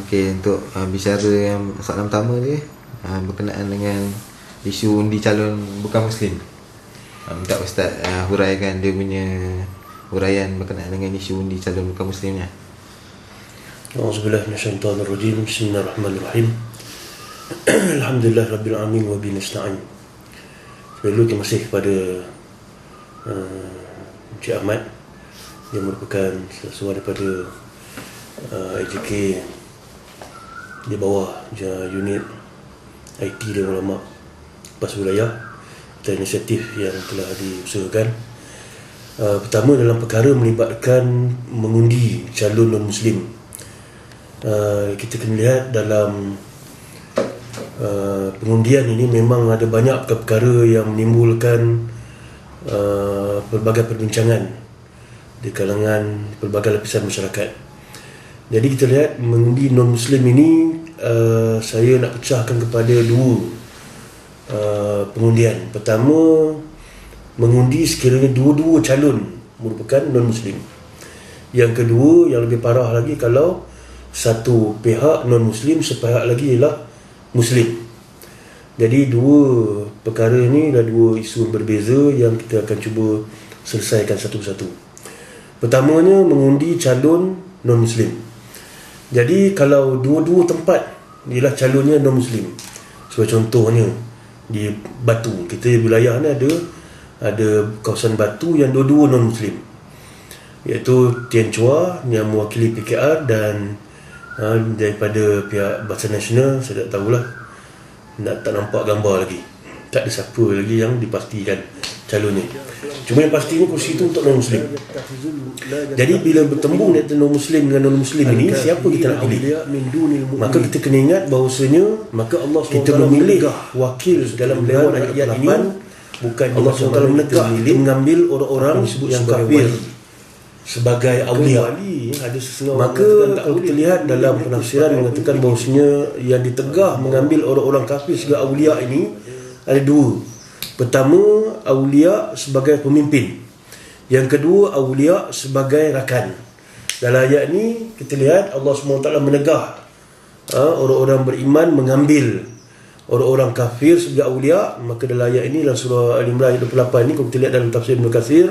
Okey, untuk bicara yang soalan pertama dia berkenaan dengan isu undi calon bukan Muslim. Minta Ustaz huraikan dia punya huraian berkenaan dengan isu undi calon bukan Muslimnya. A'udzubillahi minasyaitonirrajim. Bismillahirrahmanirrahim. Alhamdulillah rabbil alamin wa bihi nasta'in. Terima kasih kepada Encik Ahmad yang merupakan seorang daripada AJK di bawah unit IT dan ulama PAS wilayah dan inisiatif yang telah diusahakan. Pertama, dalam perkara melibatkan mengundi calon non-Muslim, kita kena lihat dalam pengundian ini memang ada banyak perkara yang menimbulkan pelbagai perbincangan di kalangan pelbagai lapisan masyarakat. Jadi kita lihat mengundi non-Muslim ini, saya nak pecahkan kepada dua pengundian. Pertama, mengundi sekiranya dua-dua calon merupakan non-Muslim. Yang kedua, yang lebih parah lagi, kalau satu pihak non-Muslim, sepihak lagi ialah Muslim. Jadi dua perkara ini adalah dua isu yang berbeza yang kita akan cuba selesaikan satu persatu. Pertamanya, mengundi calon non-Muslim. Jadi kalau dua-dua tempat ialah calonnya non-Muslim, sebagai contohnya di Batu, kita wilayah ni ada kawasan Batu yang dua-dua non-Muslim, iaitu Tian Chua yang mewakili PKR dan daripada pihak Barisan Nasional, saya tak tahulah, tak nampak gambar lagi, tak ada siapa lagi yang dipastikan calonnya. Cuma yang pastinya kursi itu untuk non-Muslim. Jadi bila bertembung antara non-Muslim dengan non-Muslim ini, siapa kita nak pilih? Maka kita kena ingat bahawasanya kita memilih wakil dalam Dewan Rakyat ini, bukan Allah SWT menegak mengambil orang-orang yang kafir sebagai awliya. Maka kalau kita lihat dalam penafsiran mengatakan bahawasanya yang ditegah mengambil orang-orang kafir sebagai awliya ini ada dua. Pertama, awliya sebagai pemimpin. Yang kedua, awliya sebagai rakan. Dalam ayat ni kita lihat Allah SWT menegah orang-orang beriman mengambil orang-orang kafir sebagai awliya. Maka dalam ayat ini, dalam surah Al-Imran ayat 28 ni, kalau kita lihat dalam tafsir Ibn Katsir,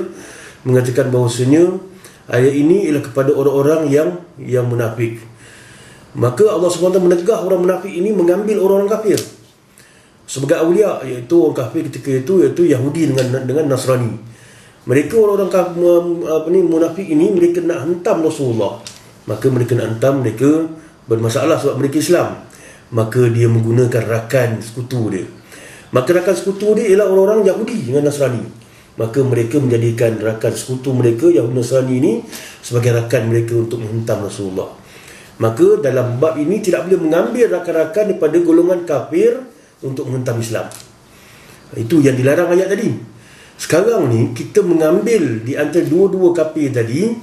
mengatakan bahawasanya ayat ini ialah kepada orang-orang yang munafik. Maka Allah SWT menegah orang munafik ini mengambil orang-orang kafir sebagai awliya, iaitu orang kafir ketika itu, iaitu Yahudi dengan Nasrani. Mereka orang-orang munafik ini, mereka nak hentam Rasulullah. Maka mereka nak hentam, mereka bermasalah sebab mereka Islam. Maka dia menggunakan rakan sekutu dia. Maka rakan sekutu dia ialah orang-orang Yahudi dengan Nasrani. Maka mereka menjadikan rakan sekutu mereka, Yahudi Nasrani ini, sebagai rakan mereka untuk menghentam Rasulullah. Maka dalam bab ini tidak boleh mengambil rakan-rakan daripada golongan kafir untuk menghentam Islam. Itu yang dilarang ayat tadi. Sekarang ni kita mengambil di antara dua-dua kafir tadi,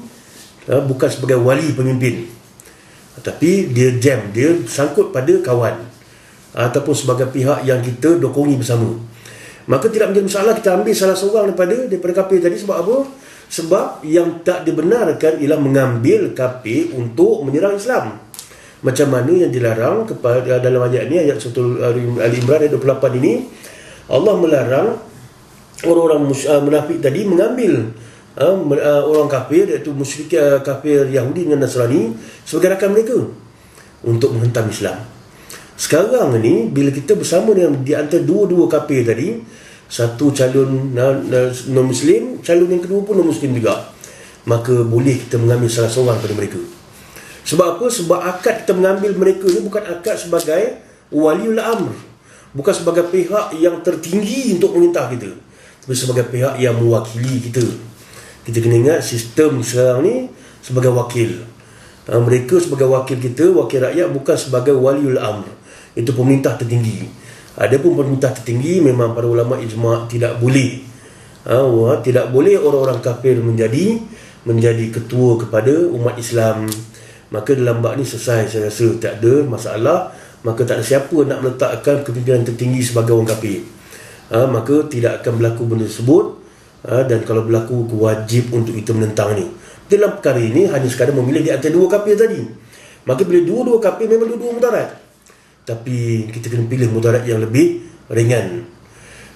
bukan sebagai wali pemimpin, tapi dia sangkut pada kawan ataupun sebagai pihak yang kita dokongi bersama. Maka tidak menjadi masalah kita ambil salah seorang daripada kafir tadi. Sebab apa? Sebab yang tak dibenarkan ialah mengambil kafir untuk menyerang Islam. Macam mana yang dilarang kepada dalam ayat ni, ayat surah Al-Imran ayat 28 ini, Allah melarang orang-orang munafik tadi mengambil orang kafir, iaitu musyrik kafir Yahudi dengan Nasrani, sebagai rakan mereka untuk menghentam Islam. Sekarang ni bila kita bersama dengan di antara dua-dua kafir tadi, satu calon non-Muslim, calon yang kedua pun non-Muslim juga, maka boleh kita mengambil salah seorang daripada mereka. Sebab apa? Sebab akad kita mengambil mereka ni bukan akad sebagai waliul amr, bukan sebagai pihak yang tertinggi untuk memerintah kita, tapi sebagai pihak yang mewakili kita. Kita kena ingat sistem sekarang ni sebagai wakil. Mereka sebagai wakil kita, wakil rakyat, bukan sebagai waliul amr, itu pemerintah tertinggi. Adapun pemerintah tertinggi, memang para ulama ijma' tidak boleh tidak boleh orang-orang kafir menjadi ketua kepada umat Islam. Maka dalam bab ni selesai, saya rasa tak ada masalah. Maka tak ada siapa nak meletakkan kepimpinan tertinggi sebagai orang kafir. Maka tidak akan berlaku benda tersebut. Dan kalau berlaku, wajib untuk kita menentang ni. Dalam perkara ini hanya sekadar memilih di antara dua kafir tadi. Maka bila dua-dua KP memang dua-dua mudarat, tapi kita kena pilih mudarat yang lebih ringan.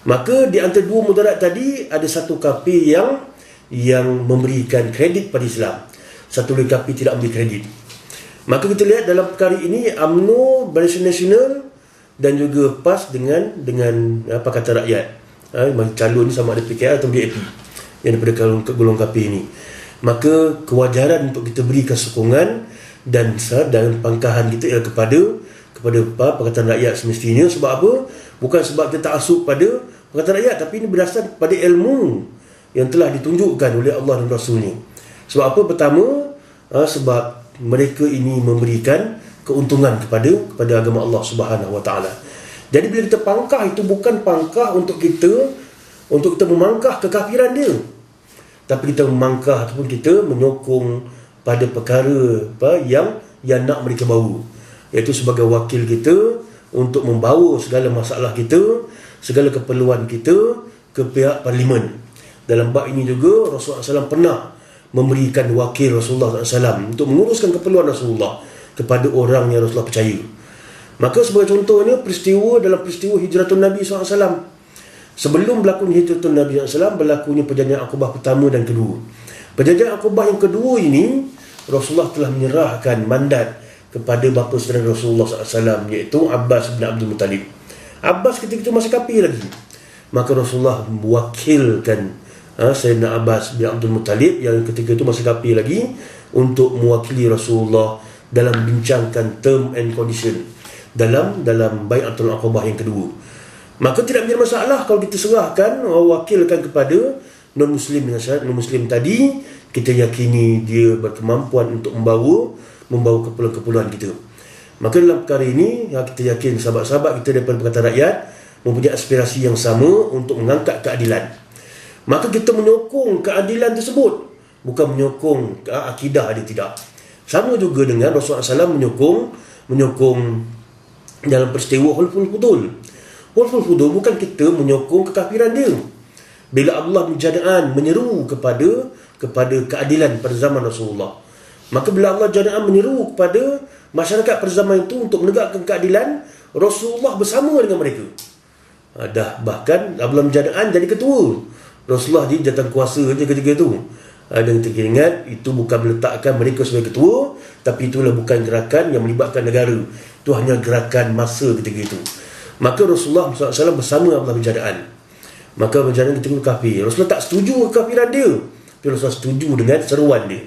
Maka di antara dua mudarat tadi, ada satu KP yang memberikan kredit pada Islam, satu lagi KP tidak memberi kredit. Maka kita lihat dalam perkara ini, UMNO, Barisan Nasional dan juga PAS dengan Pakatan Rakyat, calon ni sama ada PKR atau DAP yang daripada golongan KP ini. Maka kewajaran untuk kita berikan sokongan dan pangkahan kita ialah kepada Pakatan Rakyat semestinya. Sebab apa? Bukan sebab kita ta'assub pada Pakatan Rakyat, tapi ini berdasar pada ilmu yang telah ditunjukkan oleh Allah dan Rasulnya. Sebab apa? Pertama, sebab mereka ini memberikan keuntungan kepada agama Allah Subhanahu Wa Taala. Jadi bila kita pangkah, itu bukan pangkah untuk kita memangkah kekafiran dia, tapi kita memangkah ataupun kita menyokong pada perkara yang nak mereka bawa, iaitu sebagai wakil kita untuk membawa segala masalah kita, segala keperluan kita ke pihak parlimen. Dalam bab ini juga Rasulullah SAW pernah memberikan wakil Rasulullah SAW untuk menguruskan keperluan Rasulullah kepada orang yang Rasulullah percaya. Maka sebagai contohnya, dalam peristiwa hijratun Nabi SAW, sebelum berlakunya hijratun Nabi SAW, berlakunya perjanjian Aqabah pertama dan kedua. Perjanjian Aqabah yang kedua ini, Rasulullah telah menyerahkan mandat kepada bapa saudara Rasulullah SAW, iaitu Abbas bin Abdul Muttalib. Abbas ketika itu masih kafir lagi. Maka Rasulullah mewakilkan Sayyidina Abbas bin Abdul Muttalib yang ketika itu masih kafir lagi untuk mewakili Rasulullah dalam bincangkan term and condition dalam Bai'atul Aqabah yang kedua. Maka tidak menjadi masalah kalau kita serahkan, wakilkan kepada non-Muslim dengan syarat non-Muslim tadi kita yakini dia berkemampuan untuk membawa keperluan-keperluan kita. Maka dalam perkara ini kita yakin sahabat-sahabat kita daripada Pakatan Rakyat mempunyai aspirasi yang sama untuk mengangkat keadilan. Maka kita menyokong keadilan tersebut, bukan menyokong akidah dia, tidak. Sama juga dengan Rasulullah SAW menyokong dalam peristiwa Hulful Fudul. Hulful Fudul bukan kita menyokong kekafiran dia. Bila Allah Jada'an menyeru kepada keadilan pada zaman Rasulullah, maka bila Allah Jada'an menyeru kepada masyarakat pada zaman itu untuk menegakkan keadilan, Rasulullah bersama dengan mereka. Bahkan Allah Jada'an jadi ketua, Rasulullah dia jawatan kuasa je ketika itu. Dan kita ingat, itu bukan meletakkan mereka sebagai ketua, tapi itulah bukan gerakan yang melibatkan negara. Itu hanya gerakan masa ketika itu. Maka Rasulullah SAW bersama Allah Jada'an. Maka Jada'an ketika itu kafir. Rasulullah tak setuju kekafiran dia, tapi Rasulullah setuju dengan seruan dia.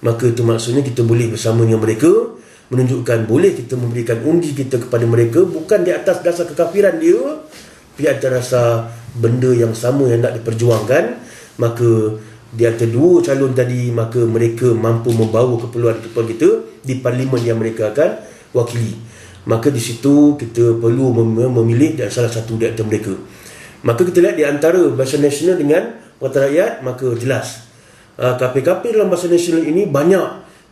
Maka itu maksudnya kita boleh bersama dengan mereka, menunjukkan boleh kita memberikan undi kita kepada mereka, bukan di atas dasar kekafiran dia, tapi atas dasar benda yang sama yang nak diperjuangkan. Maka di antara dua calon tadi, maka mereka mampu membawa keperluan kita di parlimen yang mereka akan wakili. Maka di situ kita perlu memilih dan salah satu di antara mereka. Maka kita lihat di antara Barisan Nasional dengan Pakatan Rakyat, maka jelas KP-KP dalam Barisan Nasional ini banyak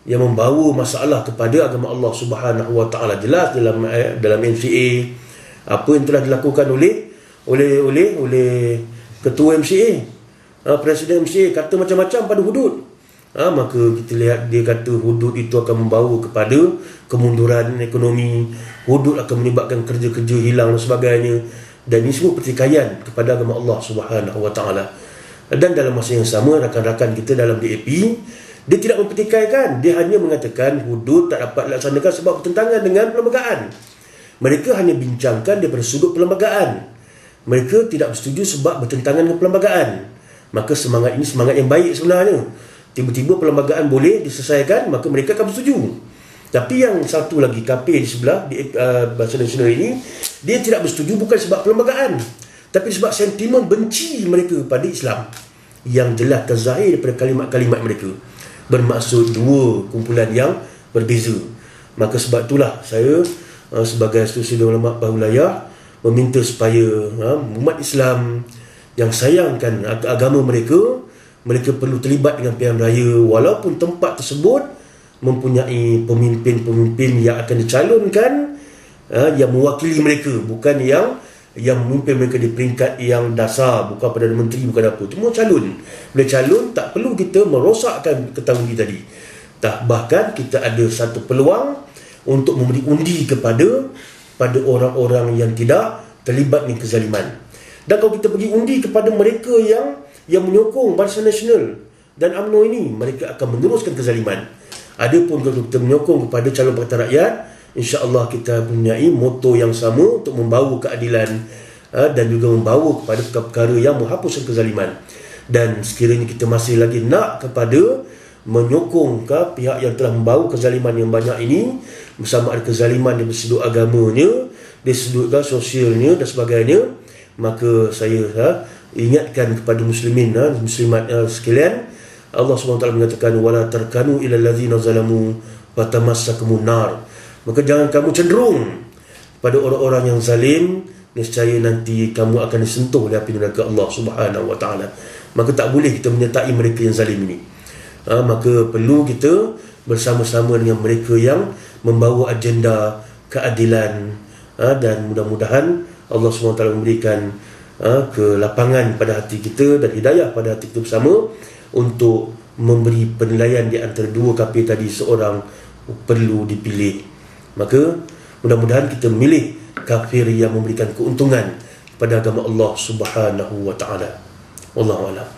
yang membawa masalah kepada agama Allah Subhanahu Wa Taala. Jelas dalam MCA apa yang telah dilakukan oleh ketua MCA, presiden MCA kata macam-macam pada hudud. Maka kita lihat dia kata hudud itu akan membawa kepada kemunduran ekonomi, hudud akan menyebabkan kerja-kerja hilang dan sebagainya, dan ini semua pertikaian kepada agama Allah Subhanahu Wa Taala. Dan dalam masa yang sama, rakan-rakan kita dalam DAP, dia tidak mempertikaikan, dia hanya mengatakan hudud tak dapat dilaksanakan sebab bertentangan dengan perlembagaan. Mereka hanya bincangkan daripada sudut perlembagaan. Mereka tidak bersetuju sebab bertentangan dengan perlembagaan. Maka semangat ini semangat yang baik sebenarnya. Tiba-tiba perlembagaan boleh diselesaikan, maka mereka akan bersetuju. Tapi yang satu lagi, KP di sebelah Barisan Nasional ini, dia tidak bersetuju bukan sebab perlembagaan, tapi sebab sentimen benci mereka pada Islam yang jelas terzahir daripada kalimat-kalimat mereka, bermaksud dua kumpulan yang berbeza. Maka sebab itulah saya sebagai Institusi Ulama Wilayah meminta supaya umat Islam yang sayangkan agama mereka perlu terlibat dengan pilihan raya, walaupun tempat tersebut mempunyai pemimpin-pemimpin yang akan dicalonkan yang mewakili mereka, bukan yang memimpin mereka di peringkat yang dasar, bukan Perdana Menteri, bukan apa. Cuma calon. Bila calon, tak perlu kita merosakkan ketangguhan tadi. Bahkan kita ada satu peluang untuk memberi undi kepada orang-orang yang tidak terlibat dengan kezaliman. Dan kalau kita bagi undi kepada mereka yang menyokong Barisan Nasional dan UMNO ini, mereka akan meneruskan kezaliman. Adapun kalau kita menyokong kepada calon Pakatan Rakyat, insya-Allah kita mempunyai moto yang sama untuk membawa keadilan dan juga membawa kepada perkara yang menghapuskan kezaliman. Dan sekiranya kita masih lagi nak kepada menyokong ke pihak yang telah membawa kezaliman yang banyak ini, bersama ada kezaliman dari sudut agamanya, dari sudut sosialnya dan sebagainya, maka saya ingatkan kepada muslimin dan muslimat sekalian, Allah SWT mengatakan wala tarkanu ila allazina zalamu fatamassakumun nar. Maka jangan kamu cenderung pada orang-orang yang zalim, nescaya nanti kamu akan disentuh oleh api neraka Allah Subhanahu wa taala. Maka tak boleh kita menyertai mereka yang zalim ini. Maka perlu kita bersama-sama dengan mereka yang membawa agenda keadilan, dan mudah-mudahan Allah SWT memberikan kelapangan pada hati kita dan hidayah pada hati kita bersama untuk memberi penilaian di antara dua kafir tadi, seorang perlu dipilih. Maka mudah-mudahan kita memilih kafir yang memberikan keuntungan pada agama Allah Subhanahu wa taala. Wallahu a'lam.